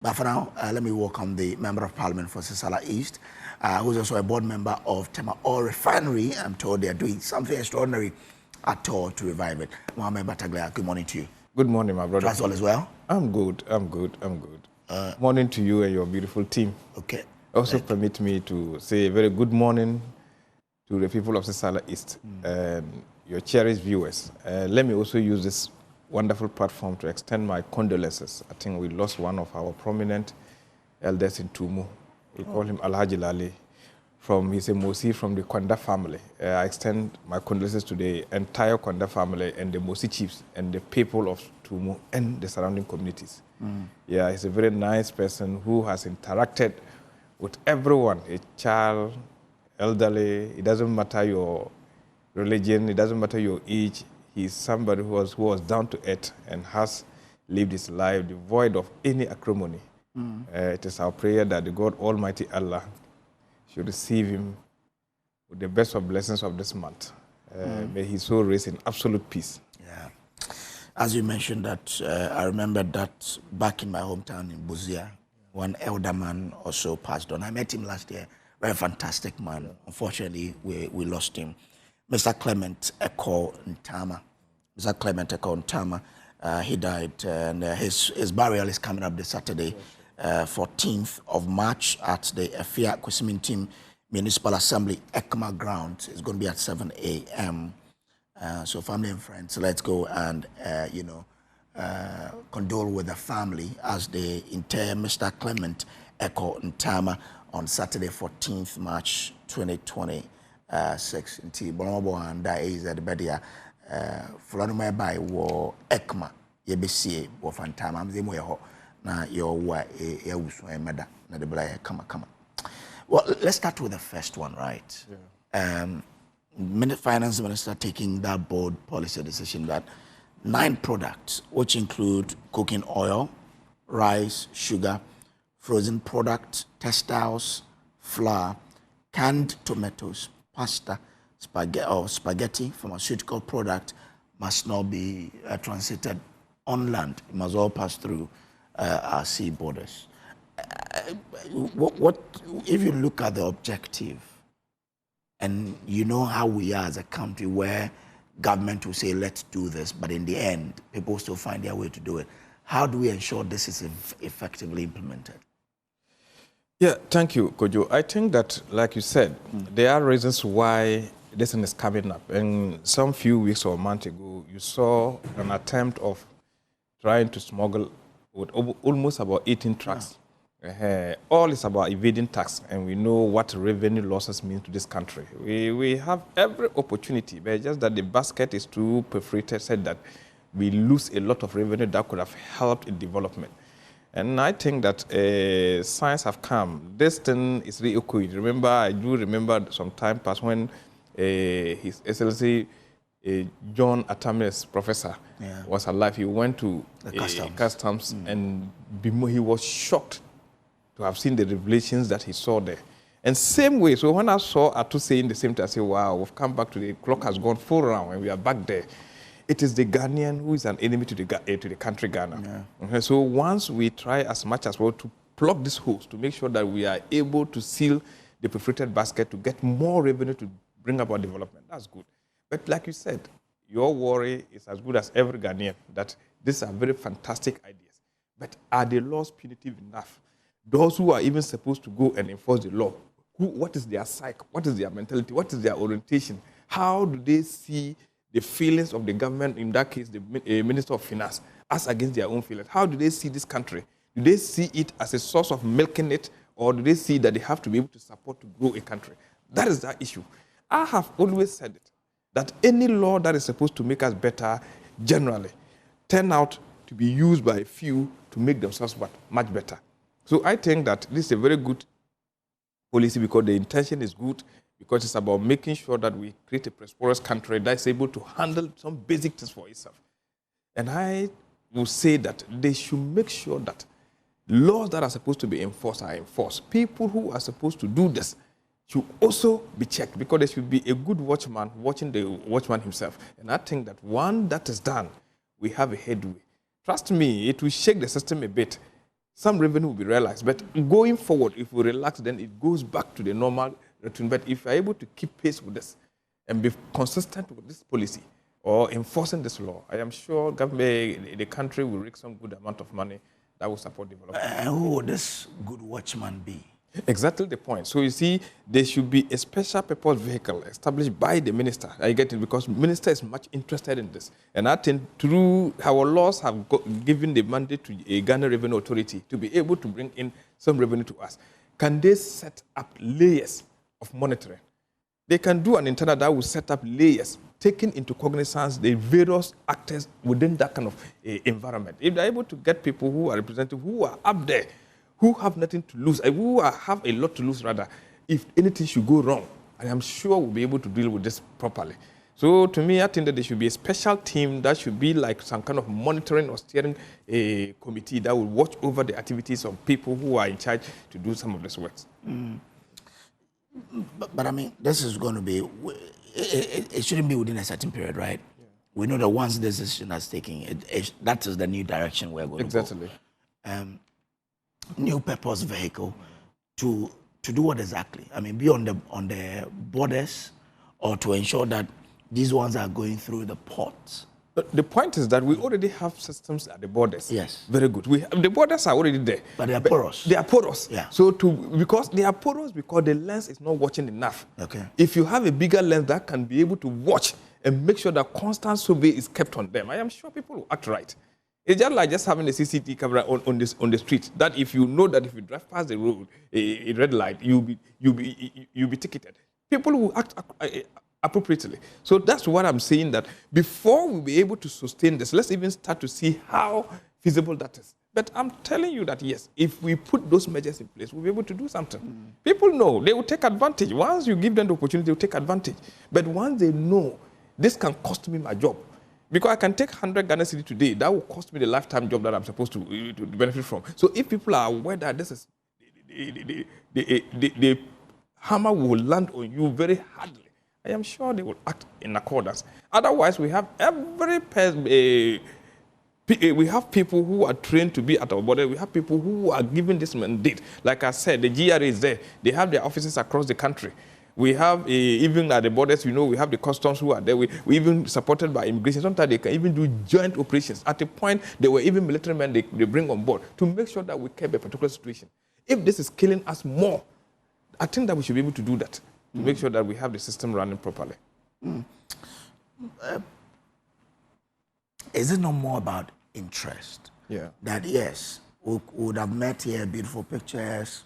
But for now, let me welcome the Member of Parliament for Sisala East, who's also a board member of Tema Oil Refinery. I'm told they're doing something extraordinary at all to revive it. Mohamed Bataglia, good morning to you. Good morning, my brother. Trust all is well? I'm good. Morning to you and your beautiful team. Okay. Also permit me to say a very good morning to the people of Sisala East and your cherished viewers. Let me also use this wonderful platform to extend my condolences. I think we lost one of our prominent elders in Tumu. We call him Alhaji Lali. He's a Mosi from the Kwanda family. I extend my condolences to the entire Kwanda family and the Mosi chiefs and the people of Tumu and the surrounding communities. Yeah, he's a very nice person who has interacted with everyone, a child, elderly. It doesn't matter your religion, it doesn't matter your age. He's somebody who was down to earth and has lived his life devoid of any acrimony. It is our prayer that the God Almighty Allah should receive him with the best of blessings of this month. May his soul rest in absolute peace. Yeah. As you mentioned that, I remember that back in my hometown in Buzia, one elder man also passed on. I met him last year, very fantastic man. Unfortunately, we lost him. Mr. Clement Eko Ntama. Mr. Clement Eko Ntama, he died, and his burial is coming up this Saturday, 14th of March at the Efia Kwesimintim Municipal Assembly, Ekma Ground. It's going to be at 7 a.m. So family and friends, let's go and, condole with the family as they inter Mr. Clement Eko Ntama on Saturday, 14th March 2026. Inti Bonobo and that is at the Bedia. Fulano by war Ekma Yebisi or Fantama Zemo na your wa a meda na the blaya kama. Well, let's start with the first one, right? Yeah. Finance Minister taking that bold policy decision that 9 products, which include cooking oil, rice, sugar, frozen products, textiles, flour, canned tomatoes, pasta, spaghetti, pharmaceutical product must not be transited on land. It must all pass through our sea borders. What if you look at the objective, and you know how we are as a country where government will say, let's do this, but in the end, people still find their way to do it. How do we ensure this is effectively implemented? Yeah, thank you, Kojo. I think that, like you said, there are reasons why this thing is coming up. And some few weeks or a month ago, you saw an attempt of trying to smuggle with almost about 18 trucks. All is about evading tax, and we know what revenue losses mean to this country. We have every opportunity, but just that the basket is too perforated, said that we lose a lot of revenue that could have helped in development. And I think that science have come. This thing is really okay. I do remember some time past when His Excellency John Atame's professor was alive. He went to customs and he was shocked to have seen the revelations that he saw there. And same way, so when I saw Atu saying the same thing, I said, wow, we've come back to the clock has gone full round and we are back there. It is the Ghanaian who is an enemy to the country Ghana. Okay, so once we try as much as well to plug these holes to make sure that we are able to seal the perforated basket to get more revenue to bring about development, that's good. But like you said, your worry is as good as every Ghanaian that these are very fantastic ideas. But are the laws punitive enough? Those who are even supposed to go and enforce the law, what is their psyche? What is their mentality? What is their orientation? How do they see the feelings of the government, in that case, the Minister of Finance, as against their own feelings? How do they see this country? Do they see it as a source of milking it, or do they see that they have to be able to support to grow a country? That is that issue. I have always said it, that any law that is supposed to make us better, generally, turn out to be used by a few to make themselves much better. So I think that this is a very good policy because the intention is good, because it's about making sure that we create a prosperous country that is able to handle some basic things for itself. And I will say that they should make sure that laws that are supposed to be enforced are enforced. People who are supposed to do this should also be checked, because there should be a good watchman watching the watchman himself. And I think that when that is done, we have a headway. Trust me, it will shake the system a bit. some revenue will be realized. But going forward, if we relax, then it goes back to the normal routine. But if we are able to keep pace with this and be consistent with this policy or enforcing this law, I am sure the country will reap some good amount of money that will support development. And who would this good watchman be? Exactly the point. So you see, there should be a special purpose vehicle established by the minister. I get it, because minister is much interested in this. And I think through our laws have given the mandate to a Ghana Revenue Authority to be able to bring in some revenue to us. Can they set up layers of monitoring? They can do an internal that will set up layers, taking into cognizance the various actors within that kind of environment. If they're able to get people who are representative, who are up there, who have nothing to lose, who have a lot to lose rather, if anything should go wrong, I am sure we'll be able to deal with this properly. So to me, I think that there should be a special team that should be like some kind of monitoring or steering committee that will watch over the activities of people who are in charge to do some of this work. But I mean, this is going to be, it shouldn't be within a certain period, right? Yeah. We know that once this decision is taken, that is the new direction we're going to go. Exactly. New purpose vehicle to do what exactly? I mean, be on the borders, or to ensure that these ones are going through the ports. But the point is that we already have systems at the borders. Yes. Very good. The borders are already there. But they are porous. They are porous. Yeah. So because they are porous because the lens is not watching enough. Okay. If you have a bigger lens that can be able to watch and make sure that constant survey is kept on them, I am sure people will act right. It's just like just having a CCTV camera on the street. That if you know that if you drive past the road, a red light, you'll be ticketed. People will act appropriately. So that's what I'm saying, that before we'll be able to sustain this, let's even start to see how feasible that is. But I'm telling you that yes, if we put those measures in place, we'll be able to do something. People know, they will take advantage. Once you give them the opportunity, they'll take advantage. But once they know, this can cost me my job. Because I can take 100 Ghana cedi today, that will cost me the lifetime job that I'm supposed to benefit from. So if people are aware that this is, the hammer will land on you very hardly, I am sure they will act in accordance. Otherwise, we have we have people who are trained to be at our border. We have people who are given this mandate. Like I said, the GRA is there. They have their offices across the country. We have, even at the borders, we have the customs who are there. We even supported by immigration. Sometimes they can even do joint operations. At a point, there were even military men they bring on board to make sure that we keep a particular situation. If this is killing us more, I think that we should be able to do that, to make sure that we have the system running properly. Is it not more about interest? Yeah. That yes, we would have met here, beautiful pictures,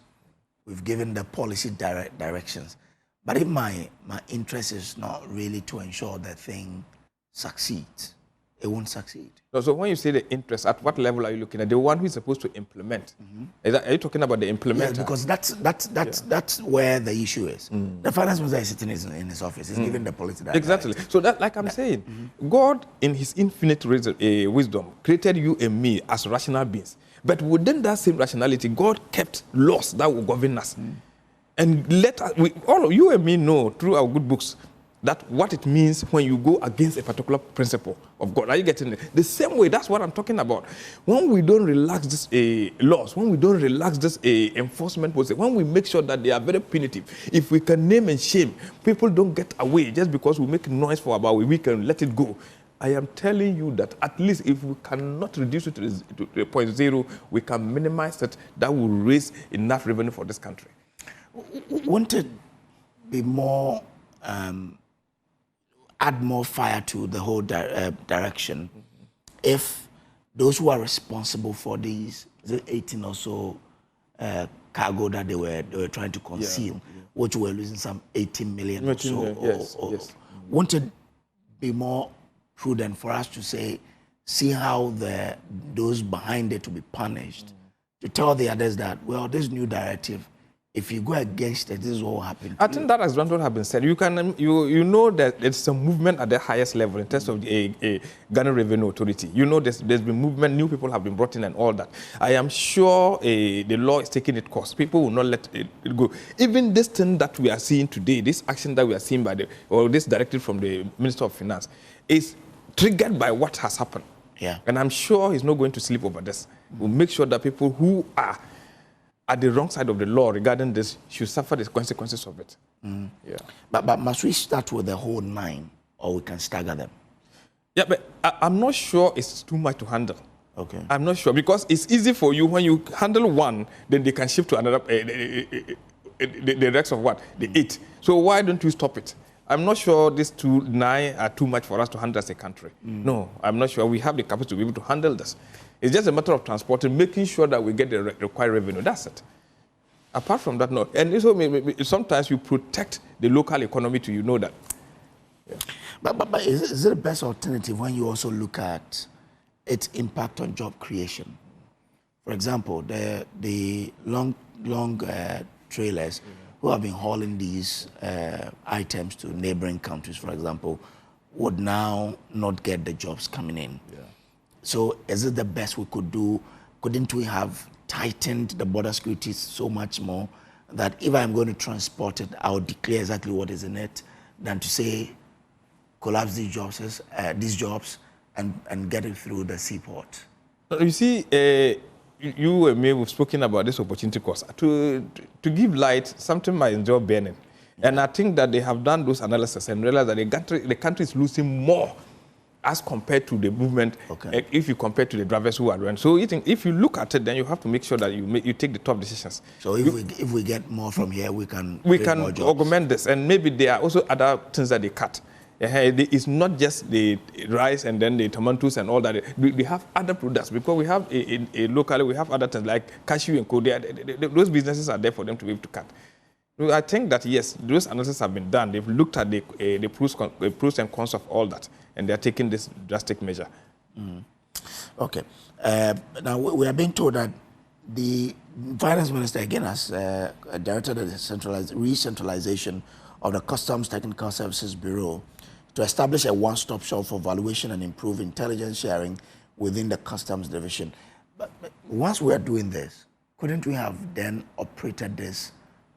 we've given the policy directions. But if my interest is not really to ensure the thing succeeds, it won't succeed. So when you say the interest, at what level are you looking at? The one who is supposed to implement. Are you talking about the implementer? Yeah, because that's where the issue is. The finance minister is sitting in his office. He's giving the policy direction. Exactly. So that, like I'm saying, God in his infinite wisdom created you and me as rational beings. But within that same rationality, God kept laws that will govern us. And let us, all of you and me know through our good books that what it means when you go against a particular principle of God. Are you getting it? The same way, that's what I'm talking about. When we don't relax this laws, when we don't relax this enforcement process, when we make sure that they are very punitive, if we can name and shame, people don't get away just because we make noise for about a week and let it go. I am telling you that at least if we cannot reduce it to 0.0, we can minimize it. That will raise enough revenue for this country. Won't it be more, add more fire to the whole direction if those who are responsible for these 18 or so cargo that they were trying to conceal, which were losing some 18 million or so, yes. Won't it be more prudent for us to see how those behind it to be punished, to tell the others that, well, this new directive, if you go against it, this is what will happen. I think that has been said. You know that it's a movement at the highest level in terms of the Ghana Revenue Authority. You know there's been movement, new people have been brought in and all that. I am sure the law is taking its course. People will not let it go. Even this thing that we are seeing today, this action that we are seeing or this directive from the Minister of Finance, is triggered by what has happened. Yeah. And I'm sure he's not going to sleep over this. We'll make sure that people who are at the wrong side of the law regarding this should suffer the consequences of it. Yeah. But must we start with the whole 9, or we can stagger them? Yeah, but I'm not sure it's too much to handle. Okay. I'm not sure, because it's easy for you when you handle one, then they can shift to another, the rest of what? The 8. So why don't you stop it? I'm not sure these 9 are too much for us to handle as a country. No, I'm not sure we have the capacity to be able to handle this. It's just a matter of transporting, making sure that we get the required revenue. That's it. Apart from that, no. And also, sometimes you protect the local economy to you know that. Yeah. But is it the best alternative when you also look at its impact on job creation? For example, the long trailers who have been hauling these items to neighboring countries, for example, would now not get the jobs coming in. Yeah. So is it the best we could do? Couldn't we have tightened the border security so much more that if I'm going to transport it, I'll declare exactly what is in it, than to say, collapse these jobs and get it through the seaport? You see, you and me have spoken about this opportunity cost. To give light, something might enjoy burning. And I think that they have done those analysis and realized that the country is losing more as compared to the movement, if you compare to the drivers who are running. So if you look at it, then you have to make sure that you take the top decisions. So if we get more from here, we can augment this. And maybe there are also other things that they cut. It's not just the rice and then the tomatoes and all that. We have other products, because we have locally, we have other things like cashew and co. Those businesses are there for them to be able to cut. So I think that, yes, those analyses have been done. They've looked at the pros and cons of all that, and they are taking this drastic measure. Okay. Now, we are being told that the finance minister again has directed the re-centralization of the Customs Technical Services Bureau to establish a one-stop shop for valuation and improve intelligence sharing within the Customs Division. But once we are doing this, couldn't we have then operated this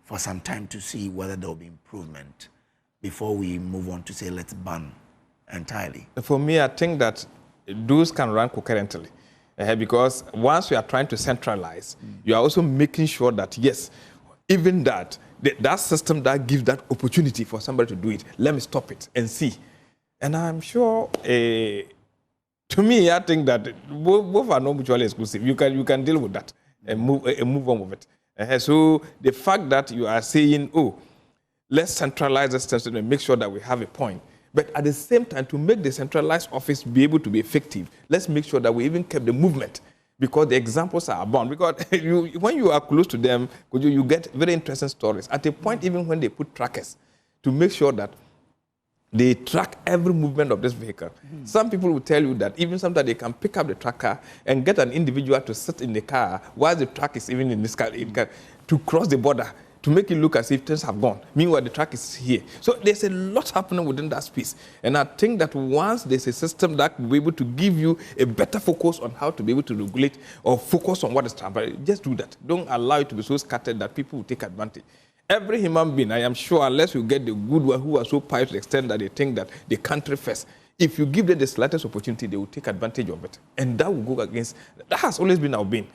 for some time to see whether there will be improvement before we move on to say, let's ban entirely? For me, I think that those can run concurrently. Because once you are trying to centralize, you are also making sure that, yes, even that system that gives that opportunity for somebody to do it, let me stop it and see. And I'm sure, to me, I think that both are not mutually exclusive. You can deal with that and move on with it. So the fact that you are saying, oh, let's centralize this system and make sure that we have a point. But at the same time, to make the centralized office be able to be effective, let's make sure that we even keep the movement, because the examples are abound. Because when you are close to them, you get very interesting stories. At a point, even when they put trackers to make sure that they track every movement of this vehicle. Some people will tell you that even sometimes they can pick up the tracker and get an individual to sit in the car while the truck is even in this car to cross the border, to make it look as if things have gone. Meanwhile, the truck is here. So there's a lot happening within that space. And I think that once there's a system that will be able to give you a better focus on how to be able to regulate or focus on what is transpiring, just do that. Don't allow it to be so scattered that people will take advantage. Every human being, I am sure, unless you get the good one who are so pious to the extent that they think that the country first, if you give them the slightest opportunity, they will take advantage of it. And that will go against, that has always been our bane.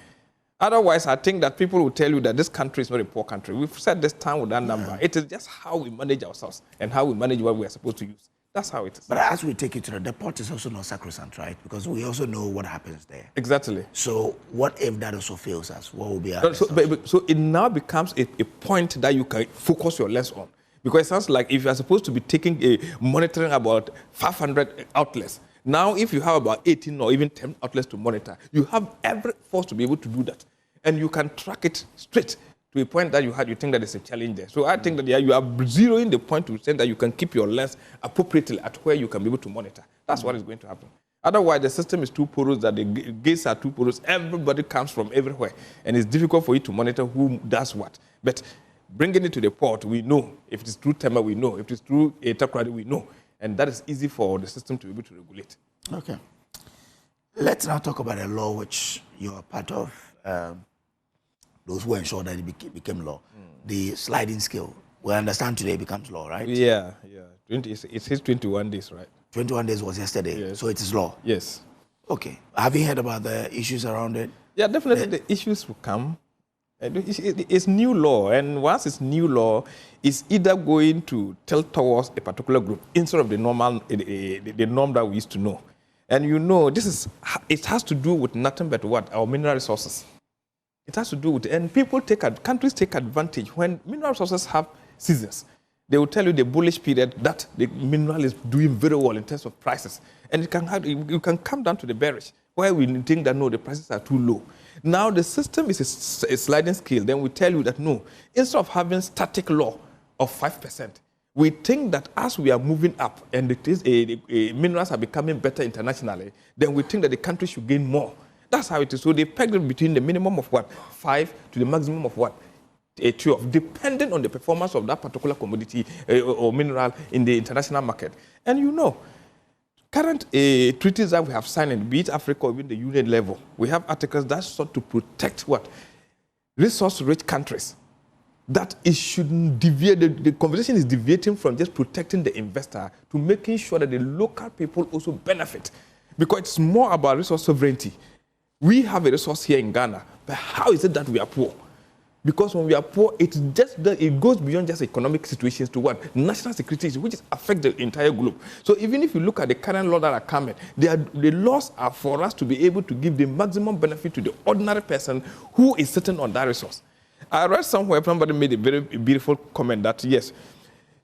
Otherwise, I think that people will tell you that this country is not a poor country. We've said this time with that number. It is just how we manage ourselves and how we manage what we are supposed to use. That's how it is. But as we take it to the port is also not sacrosanct, right? Because we also know what happens there. Exactly. So what if that also fails us? What will be our so it now becomes a point that you can focus your lens on. Because it sounds like if you are supposed to be monitoring about 500 outlets, now if you have about 18 or even 10 outlets to monitor, you have every force to be able to do that. And you can track it straight to a point that you think that there's a challenge there. So I think that you are zeroing the point to say that you can keep your lens appropriately at where you can be able to monitor. That's what is going to happen. Otherwise, the system is too porous, that the gates are too porous. Everybody comes from everywhere. And it's difficult for you to monitor who does what. But bringing it to the port, we know. If it is through Tema, we know. If it is through a Takrady, we know. And that is easy for the system to be able to regulate. Okay. Let's now talk about a law which you are part of. Those who ensure that it became law. The sliding scale. We understand today it becomes law, right? Yeah. It says 21 days, right? 21 days was yesterday, yes. So it is law. Yes. Okay. Have you heard about the issues around it? Yeah, definitely the issues will come. It's new law, and once it's new law, it's either going to tilt towards a particular group instead of the normal, the norm that we used to know. And you know, it has to do with nothing but what? Our mineral resources. It has to do with, and countries take advantage when mineral resources have seasons. They will tell you the bullish period that the mineral is doing very well in terms of prices. And you can come down to the bearish, where we think that, no, the prices are too low. Now the system is a sliding scale. Then we tell you that, no, instead of having static law of 5%, we think that as we are moving up and minerals are becoming better internationally, then we think that the country should gain more. That's how it is. So they peg it between the minimum of what? 5 to the maximum of what? 12, depending on the performance of that particular commodity or mineral in the international market. And you know, current treaties that we have signed, in be it Africa or even the union level, we have articles that sought to protect what? Resource-rich countries. That it shouldn't deviate, the conversation is deviating from just protecting the investor to making sure that the local people also benefit. Because it's more about resource sovereignty. We have a resource here in Ghana, but how is it that we are poor? Because when we are poor, it goes beyond just economic situations to what? National security, which affect the entire globe. So even if you look at the current law that are coming, the laws are for us to be able to give the maximum benefit to the ordinary person who is sitting on that resource. I read somewhere, somebody made a very beautiful comment that, yes,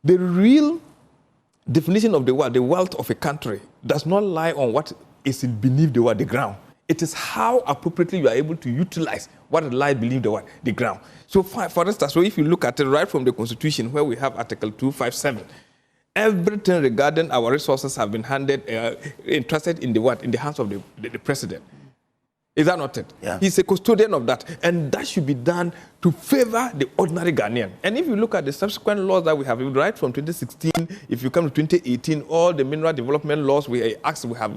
the real definition of the wealth of a country does not lie on what is beneath the ground. It is how appropriately you are able to utilize what lies beneath the ground. So for instance, so if you look at it right from the Constitution, where we have Article 257, everything regarding our resources have been entrusted in the hands of the president. Is that not it? Yeah. He's a custodian of that. And that should be done to favor the ordinary Ghanaian. And if you look at the subsequent laws that we have, right from 2016, if you come to 2018, all the mineral development laws we have,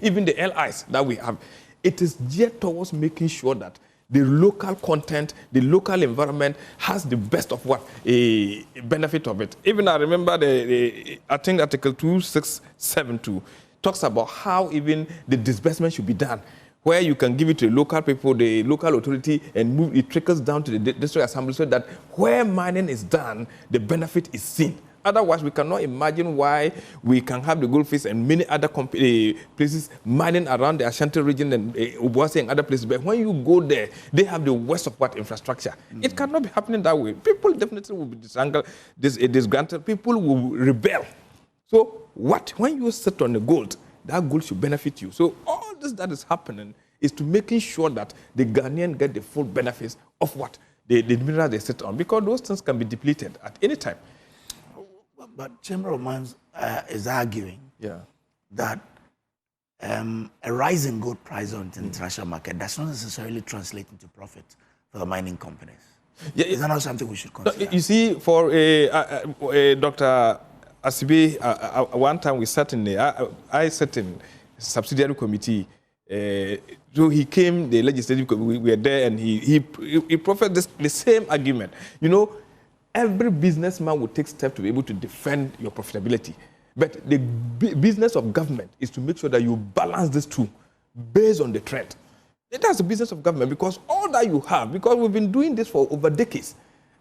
even the LIs that we have, it is geared towards making sure that the local content, the local environment has the best of what? A benefit of it. Even I remember I think Article 2672 talks about how even the disbursement should be done, where you can give it to the local people, the local authority, and it trickles down to the district assembly so that where mining is done, the benefit is seen. Otherwise, we cannot imagine why we can have the goldfish and many other places mining around the Ashanti region and Obuasi and other places. But when you go there, they have the worst of what infrastructure. It cannot be happening that way. People definitely will be disgruntled. People will rebel. So when you sit on the gold, that gold should benefit you. So all this that is happening is to making sure that the Ghanaian get the full benefits of what? The mineral they sit on, because those things can be depleted at any time. But Chamber of Mines is arguing that a rising gold price on the international market does not necessarily translate into profit for the mining companies. Yeah, is that not something we should consider? You see, for Dr. Asibi, one time we sat in I sat in subsidiary committee. So he came, the legislative committee, we were there, and he proffered the same argument. You know, every businessman will take steps to be able to defend your profitability. But the business of government is to make sure that you balance these two based on the trend. That's the business of government, because all that you have, because we've been doing this for over decades.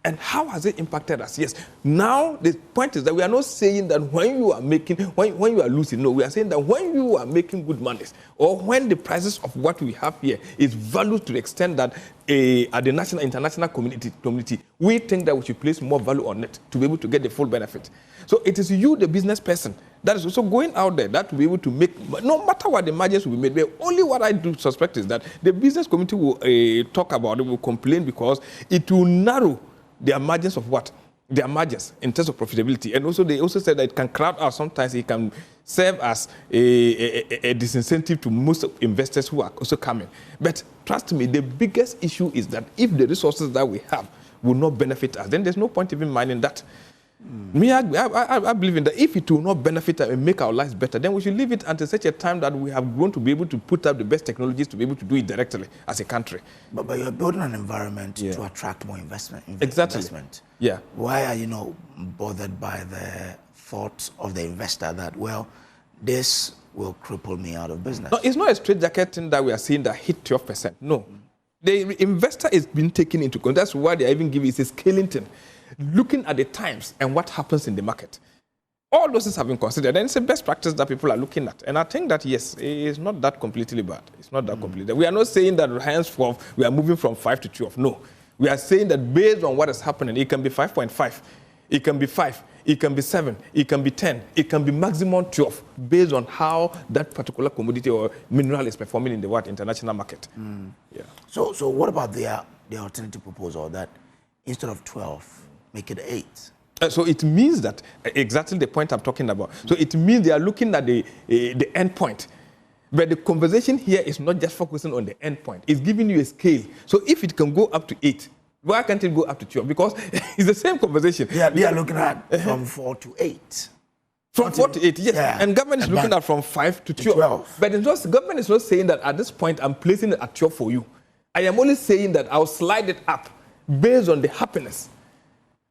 And how has it impacted us? Yes. Now, the point is that we are not saying that when you are making, when you are losing. No, we are saying that when you are making good money, or when the prices of what we have here is valued to the extent that at the national, international community, we think that we should place more value on it to be able to get the full benefit. So it is you, the business person, that is also going out there that will be able to make, no matter what the margins will be made, but only what I do suspect is that the business community will talk about it, will complain, because it will narrow their margins of what? Their margins in terms of profitability. And also, they also said that it can crowd out. Sometimes it can serve as a disincentive to most investors who are also coming. But trust me, the biggest issue is that if the resources that we have will not benefit us, then there's no point even mining that. Me, I believe in that. If it will not benefit us and make our lives better, then we should leave it until such a time that we have grown to be able to put up the best technologies to be able to do it directly as a country. But you're building an environment to attract more investment. Exactly. Yeah. Why are you not bothered by the thoughts of the investor that, well, this will cripple me out of business. No, it's not a straitjacket thing that we are seeing that hit 12%. No. The investor is being taken into account. That's why they are even giving it a scaling thing, looking at the times and what happens in the market. All those things have been considered, and it's a best practice that people are looking at. And I think that, yes, it's not that completely bad. It's not that completely. We are not saying that henceforth we are moving from 5 to 12. No. We are saying that based on what is happening, it can be 5.5, it can be 5, it can be 7, it can be 10, it can be maximum 12, based on how that particular commodity or mineral is performing in the international market. Yeah. So what about the alternative proposal that instead of 12, make it 8? So it means that, exactly the point I'm talking about. So it means they are looking at the end point. But the conversation here is not just focusing on the end point. It's giving you a scale. So if it can go up to 8, why can't it go up to 12? Because it's the same conversation. Yeah, they are looking at from 4 to 8. From 4 to 8, yes. Yeah. And government is looking at from 5 to 12. But it's not, government is not saying that at this point I'm placing it at 12 for you. I am only saying that I'll slide it up based on the happiness.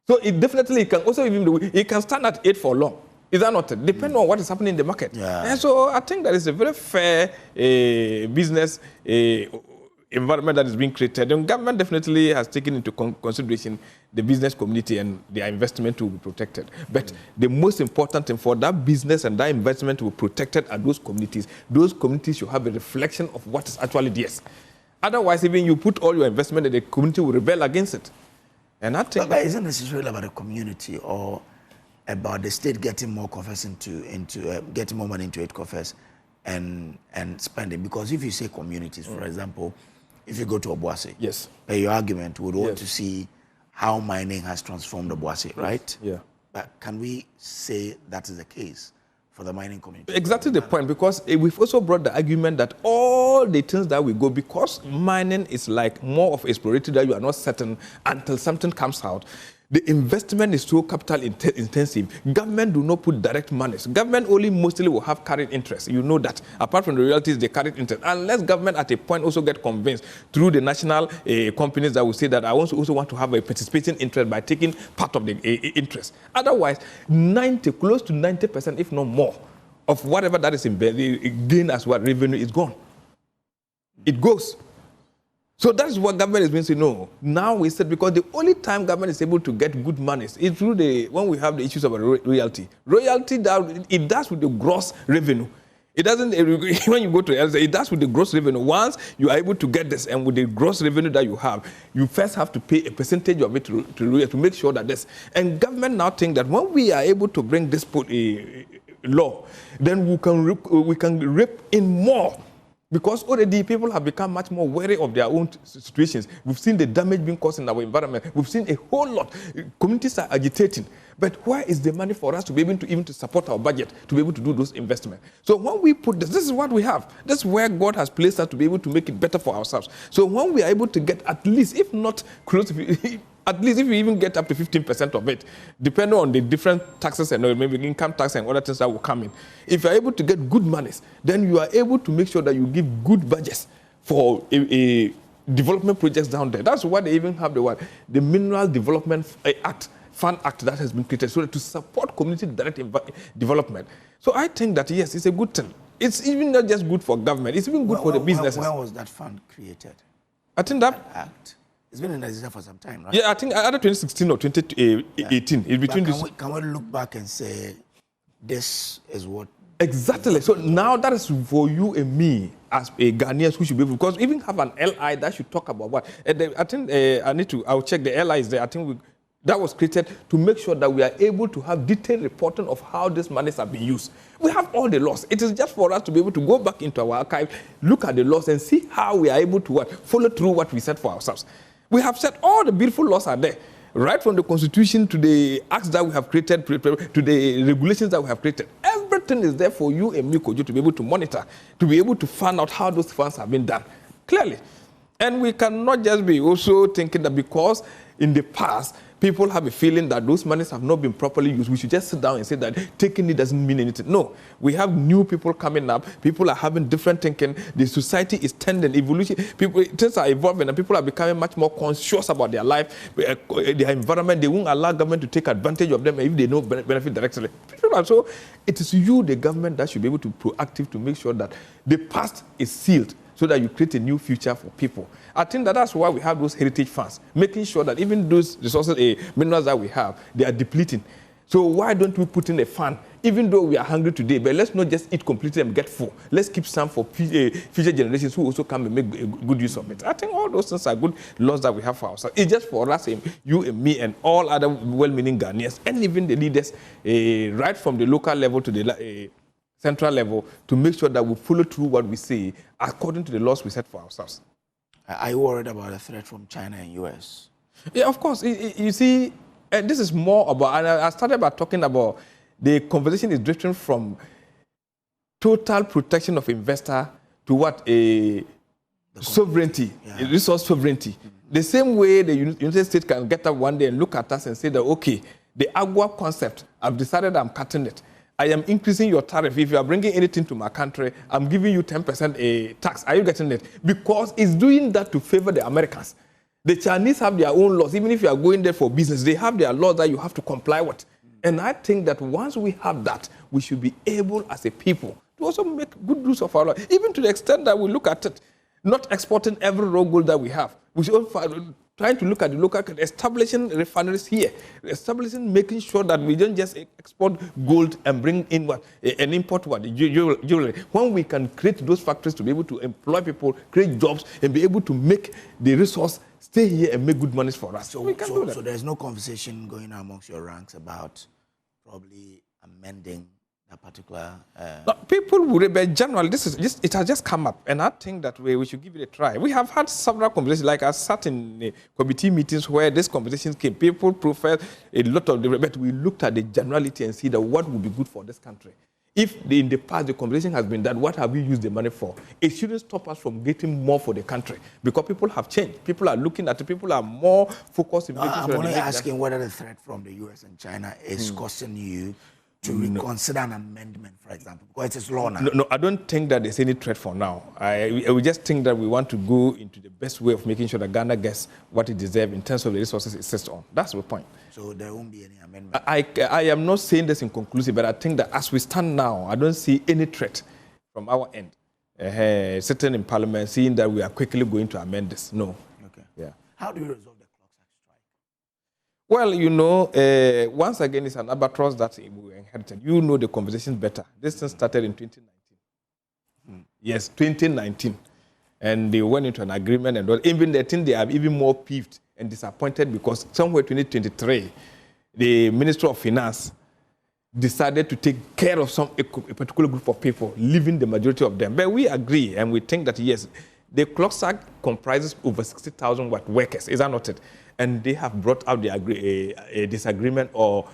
So it definitely can also even it can stand at 8 for long. Is that not? Depending on what is happening in the market. Yeah. And so I think that is a very fair business environment that is being created. And government definitely has taken into consideration the business community and their investment to be protected. But the most important thing for that business and that investment to be protected are those communities. Those communities should have a reflection of what is actually theirs. Otherwise, even you put all your investment and the community will rebel against it. And I think but isn't necessarily about the community or about the state getting more coffers into getting more money into it coffers and spending? Because if you say communities, for example, if you go to Obuasi, yes, your argument would want to see how mining has transformed Obuasi, right? Yeah. But can we say that is the case for the mining community? Exactly the point, because we've also brought the argument that all the things that we go, because mining is like more of exploratory that you are not certain until something comes out. The investment is so capital intensive. Government do not put direct money. Government only mostly will have carried interest. You know that. Apart from the realities, they carried interest. Unless government at a point also get convinced through the national companies that will say that I also want to have a participating interest by taking part of the interest. Otherwise, close to 90%, if not more, of whatever that is embedded, gain as what revenue is gone. It goes. So that's what government is going to say, no. Now we said, because the only time government is able to get good money is through when we have the issues of royalty. Royalty, it does with the gross revenue. It doesn't, when you go to it does with the gross revenue. Once you are able to get this, and with the gross revenue that you have, you first have to pay a percentage of it to make sure that this. And government now think that when we are able to bring this law, then we can reap in more. Because already people have become much more wary of their own situations. We've seen the damage being caused in our environment. We've seen a whole lot. Communities are agitating. But where is the money for us to be able to even to support our budget, to be able to do those investments? So when we put this is what we have. This is where God has placed us to be able to make it better for ourselves. So when we are able to get at least, if not close to at least if we even get up to 15% of it, depending on the different taxes and maybe income tax and other things that will come in. If you're able to get good monies, then you are able to make sure that you give good budgets for a development projects down there. That's why they even have the Mineral Development Fund Act that has been created, so to support community direct development. So I think that, yes, it's a good thing. It's even not just good for government, it's even good for the businesses. When was that fund created? I think that act. It's been in existence for some time, right? Yeah, I think either 2016 or 2018. It's between this. Can we look back and say, this is what... Exactly. So now that is for you and me as a Ghanaians who should be able, because we even have an LI that should talk about what. I think I'll check the LI is there. I think that was created to make sure that we are able to have detailed reporting of how these monies are being used. We have all the laws. It is just for us to be able to go back into our archive, look at the laws and see how we are able to follow through what we set for ourselves. We have said all the beautiful laws are there, right from the Constitution to the acts that we have created, to the regulations that we have created. Everything is there for you and me, Kojo, to be able to monitor, to be able to find out how those funds have been done, clearly. And we cannot just be also thinking that because in the past, people have a feeling that those monies have not been properly used. We should just sit down and say that taking it doesn't mean anything. No, we have new people coming up. People are having different thinking. The society is tending, evolution. Things are evolving, and people are becoming much more conscious about their life, their environment. They won't allow government to take advantage of them if they don't benefit directly. So it is you, the government, that should be able to be proactive to make sure that the past is sealed, so that you create a new future for people. I think that's why we have those heritage funds, making sure that even those resources, minerals that we have, they are depleting. So why don't we put in a fund, even though we are hungry today, but let's not just eat completely and get full. Let's keep some for future generations who also come and make good use of it. I think all those things are good laws that we have for ourselves. It's just for us, you and me and all other well-meaning Ghanaians, and even the leaders, right from the local level to the central level, to make sure that we follow through what we say according to the laws we set for ourselves. Are you worried about a threat from China and US? Yeah, of course. You see, this is more about, and I started by talking about the conversation is drifting from total protection of investor to what sovereignty, resource sovereignty. Mm-hmm. The same way the United States can get up one day and look at us and say that, okay, the AGUA concept, I've decided I'm cutting it. I am increasing your tariff. If you are bringing anything to my country, I'm giving you 10% a tax. Are you getting it? Because it's doing that to favor the Americans. The Chinese have their own laws. Even if you are going there for business, they have their laws that you have to comply with. And I think that once we have that, we should be able as a people to also make good use of our law. Even to the extent that we look at it, not exporting every raw gold that we have. We should also trying to look at the local, establishing refineries here, making sure that we don't just export gold and bring in what, and import what, jewelry. When we can create those factories to be able to employ people, create jobs, and be able to make the resource stay here and make good money for us. So we can do that. So there's no conversation going on amongst your ranks about probably amending a particular... People would, but generally, it has just come up, and I think that we should give it a try. We have had several conversations, like I sat in committee meetings where these conversations came. People prefer a lot of the, but we looked at the generality and see that what would be good for this country. If in the past the conversation has been that, what have we used the money for? It shouldn't stop us from getting more for the country, because people have changed. People are looking at it. People are more focused in making sure. I'm only asking whether the threat from the US and China is causing you to reconsider an amendment, for example, because it is law now. No, I don't think that there's any threat for now. We just think that we want to go into the best way of making sure that Ghana gets what it deserves in terms of the resources it sits on. That's the point. So there won't be any amendment? I am not saying this in conclusive, but I think that as we stand now, I don't see any threat from our end. Sitting in Parliament, seeing that we are quickly going to amend this. No. Okay. Yeah. How do you resolve the clock strike? Well, you know, once again, it's an albatross that we inherited. You know the conversation better. This thing started in 2019. Yes, 2019. And they went into an agreement, and even they think they are even more peeved and disappointed because somewhere 2023, the Minister of Finance decided to take care of a particular group of people, leaving the majority of them. But we agree, and we think that, yes, the clock strike comprises over 60,000 workers. Is that not it? And they have brought out a disagreement or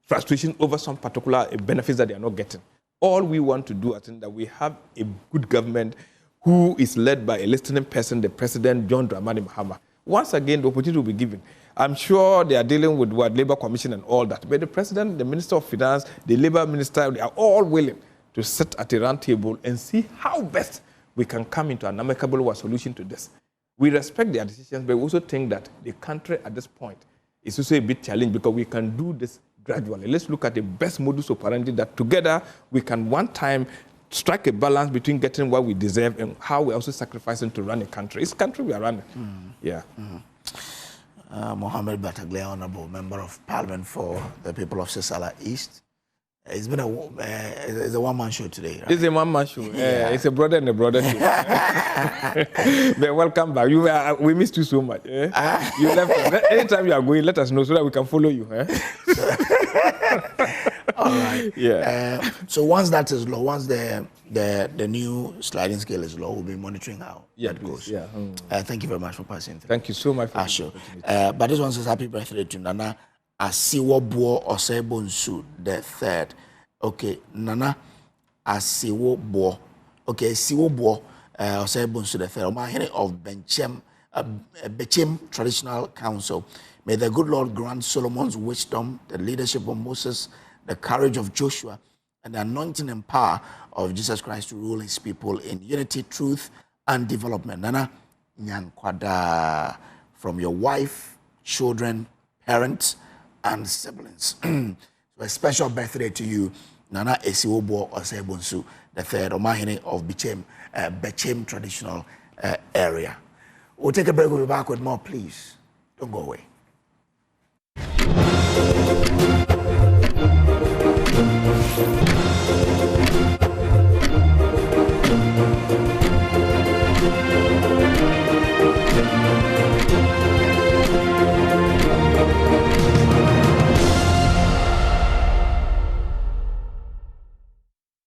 frustration over some particular benefits that they are not getting. All we want to do, I think, that we have a good government who is led by a listening person, the President, John Dramani Mahama. Once again, the opportunity will be given. I'm sure they are dealing with what Labour Commission and all that. But the President, the Minister of Finance, the Labour Minister, they are all willing to sit at a round table and see how best we can come into an amicable solution to this. We respect their decisions, but we also think that the country at this point is also a bit challenged because we can do this gradually. Let's look at the best modus operandi that together we can one time strike a balance between getting what we deserve and how we're also sacrificing to run a country. It's a country we are running. Yeah. Mohammed Bataglia, Honorable Member of Parliament for the people of Sisala East. It's been it's a one-man show today, right? It's a one-man show. Yeah. It's a brother and a brother show. But welcome back. We missed you so much. You left us. Anytime you are going, let us know so that we can follow you. All right. Yeah. So once that is law, once the new sliding scale is law, we'll be monitoring how that goes. Yeah. Thank you very much for passing through. Thank you so much for the opportunity. But this one says happy birthday to Nana Asiwo Osebonsu the third. Okay, Nana Asiwo Bo. Okay, Asiwo Bo Osebonsu the third. My hearing of Benchem Bechem Traditional Council. May the good Lord grant Solomon's wisdom, the leadership of Moses, the courage of Joshua, and the anointing and power of Jesus Christ to rule his people in unity, truth, and development. Nana Nyankwada, from your wife, children, parents, and siblings. So a special birthday to you, Nana Esiwobo Osebonsu, the third Omahine of Bechem Traditional Area. We'll take a break. We'll be back with more, please. Don't go away.